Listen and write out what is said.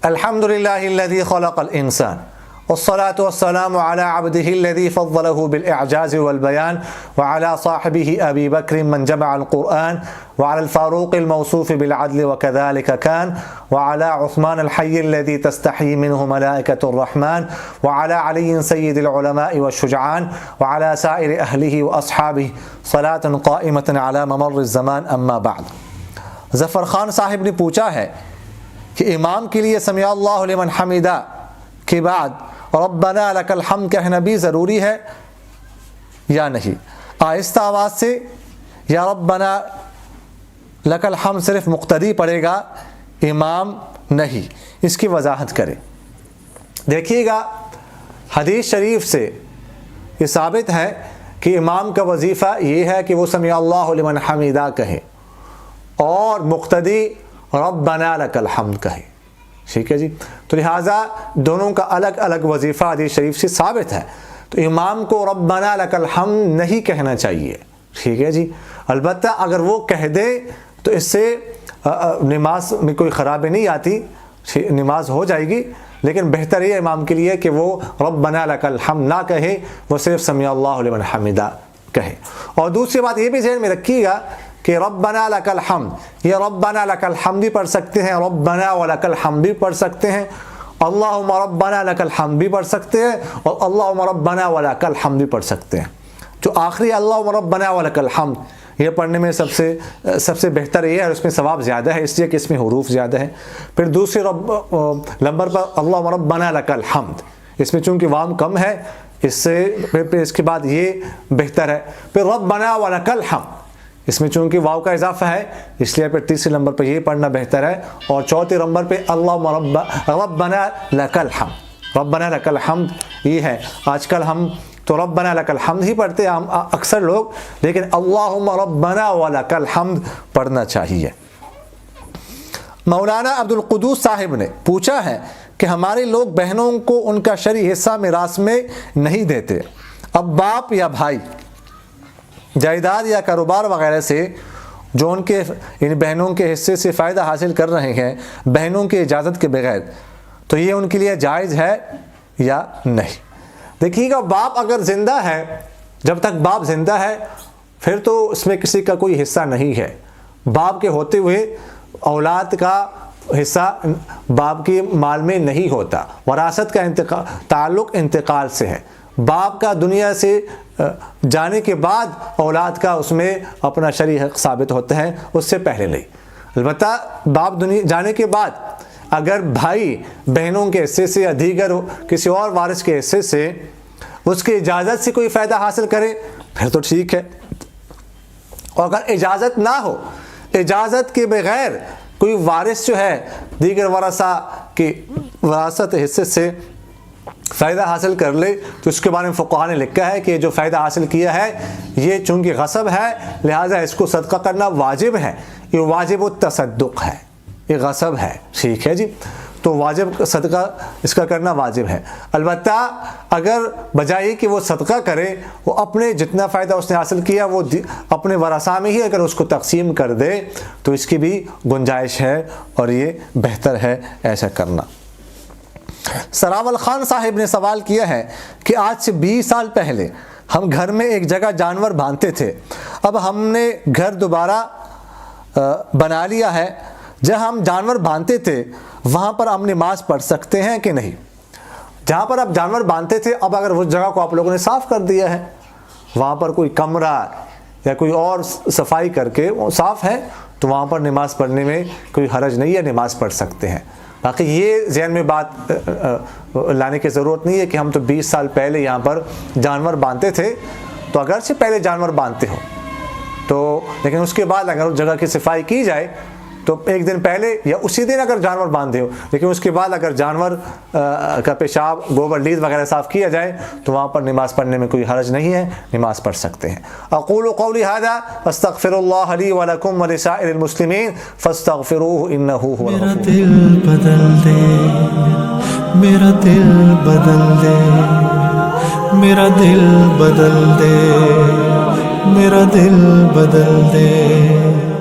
الحمد لله الذي خلق الإنسان والصلاة والسلام على عبده الذي فضله بالإعجاز والبيان وعلى صاحبه أبي بكر من جمع القرآن وعلى الفاروق الموصوف بالعدل وكذلك كان وعلى عثمان الحي الذي تستحي منه ملائكة الرحمن وعلى علي سيد العلماء والشجعان وعلى سائر أهله وأصحابه صلاة قائمة على ممر الزمان أما بعد. ظفر خان صاحب نے پوچھا ہے کہ امام کے لیے سمع اللہ لمن حمدہ کے بعد ربنا لک الحمد کہنا بھی ضروری ہے یا نہیں؟ آہستہ آواز سے یا ربنا لک الحمد صرف مقتدی پڑھے گا، امام نہیں. اس کی وضاحت کرے. دیکھیے گا حدیث شریف سے یہ ثابت ہے کہ امام کا وظیفہ یہ ہے کہ وہ سمع اللہ لمن حمدہ کہے اور مقتدی ربنا لک الحمد کہے. ٹھیک ہے جی. تو لہٰذا دونوں کا الگ الگ وظیفہ حدیث شریف سے ثابت ہے. تو امام کو ربنا لک الحمد نہیں کہنا چاہیے. ٹھیک ہے جی. البتہ اگر وہ کہہ دے تو اس سے نماز میں کوئی خرابی نہیں آتی، نماز ہو جائے گی، لیکن بہتر یہ امام کے لیے کہ وہ ربنا لک الحمد نہ کہے، وہ صرف سمع اللہ لمن حمدہ کہے. اور دوسری بات یہ بھی ذہن میں رکھیے گا کہ ربنا لک الحمد، یہ ربنا لک الحمد بھی پڑھ سکتے ہیں، ربنا ولک الحمد بھی پڑھ سکتے ہیں، اللہم ربنا لک الحمد بھی پڑھ سکتے ہیں، اور اللہم ربنا ولک الحمد بھی پڑھ سکتے ہیں. جو آخری اللہم ربنا ولک الحمد یہ پڑھنے میں سب سے بہتر یہ ہے، اور اس میں ثواب زیادہ ہے اس لیے کہ اس میں حروف زیادہ ہیں. پھر دوسرے نمبر پر اللہم ربنا لک الحمد، اس میں چونکہ وام کم ہے، اس سے پھر اس کے بعد یہ بہتر ہے. پھر ربنا ولک الحمد، اس میں چونکہ واو کا اضافہ ہے اس لیے پھر تیسرے نمبر پہ یہ پڑھنا بہتر ہے. اور چوتھے نمبر پہ اللہم ربنا لک الحمد، ربنا لک الحمد یہ ہے. آج کل ہم تو ربنا لک الحمد ہی پڑھتے ہیں ہم اکثر لوگ، لیکن اللہم ربنا ولک الحمد پڑھنا چاہیے. مولانا عبدالقدوس صاحب نے پوچھا ہے کہ ہمارے لوگ بہنوں کو ان کا شرعی حصہ میراث میں نہیں دیتے. اب باپ یا بھائی جائیداد یا کاروبار وغیرہ سے جو ان بہنوں کے حصے سے فائدہ حاصل کر رہے ہیں بہنوں کی اجازت کے بغیر، تو یہ ان کے لیے جائز ہے یا نہیں؟ دیکھیے گا باپ اگر زندہ ہے، جب تک باپ زندہ ہے پھر تو اس میں کسی کا کوئی حصہ نہیں ہے. باپ کے ہوتے ہوئے اولاد کا حصہ باپ کے مال میں نہیں ہوتا. وراثت کا تعلق انتقال سے ہے. باپ کا دنیا سے جانے کے بعد اولاد کا اس میں اپنا شرعی حق ثابت ہوتا ہے، اس سے پہلے نہیں. البتہ باپ دنیا جانے کے بعد اگر بھائی بہنوں کے حصے سے یا دیگر کسی اور وارث کے حصے سے اس کی اجازت سے کوئی فائدہ حاصل کرے پھر تو ٹھیک ہے. اور اگر اجازت نہ ہو، اجازت کے بغیر کوئی وارث جو ہے دیگر ورثہ کی وراثت حصے سے فائدہ حاصل کر لے تو اس کے بارے میں فقہاء نے لکھا ہے کہ جو فائدہ حاصل کیا ہے یہ چونکہ غصب ہے لہٰذا اس کو صدقہ کرنا واجب ہے. یہ واجب التصدق ہے، یہ غصب ہے. ٹھیک ہے جی. تو واجب صدقہ اس کا کرنا واجب ہے. البتہ اگر بجائے کہ وہ صدقہ کرے وہ اپنے جتنا فائدہ اس نے حاصل کیا وہ اپنے ورثاء میں ہی اگر اس کو تقسیم کر دے تو اس کی بھی گنجائش ہے اور یہ بہتر ہے ایسا کرنا. سراول خان صاحب نے سوال کیا ہے کہ آج سے 20 سال پہلے ہم گھر میں ایک جگہ جانور باندھتے تھے. اب ہم نے گھر دوبارہ بنا لیا ہے. جہاں ہم جانور باندھتے تھے وہاں پر ہم نماز پڑھ سکتے ہیں کہ نہیں؟ جہاں پر آپ جانور باندھتے تھے اب اگر اس جگہ کو آپ لوگوں نے صاف کر دیا ہے، وہاں پر کوئی کمرہ یا کوئی اور صفائی کر کے وہ صاف ہے تو وہاں پر نماز پڑھنے میں کوئی حرج نہیں ہے، نماز پڑھ سکتے ہیں. باقی یہ ذہن میں بات لانے کی ضرورت نہیں ہے کہ ہم تو 20 سال پہلے یہاں پر جانور باندھتے تھے. تو اگرچہ پہلے جانور باندھتے ہو تو لیکن اس کے بعد اگر اس جگہ کی صفائی کی جائے تو ایک دن پہلے یا اسی دن اگر جانور باندھے ہو لیکن اس کے بعد اگر جانور کا پیشاب گوبر لیز وغیرہ صاف کیا جائے تو وہاں پر نماز پڑھنے میں کوئی حرج نہیں ہے، نماز پڑھ سکتے ہیں. اقول قولی هذا استغفر الله لي ولكم ولسائر المسلمين فاستغفروه انه هو الغفور. میرا دل بدل دے، میرا دل بدل دے، میرا دل بدل دے.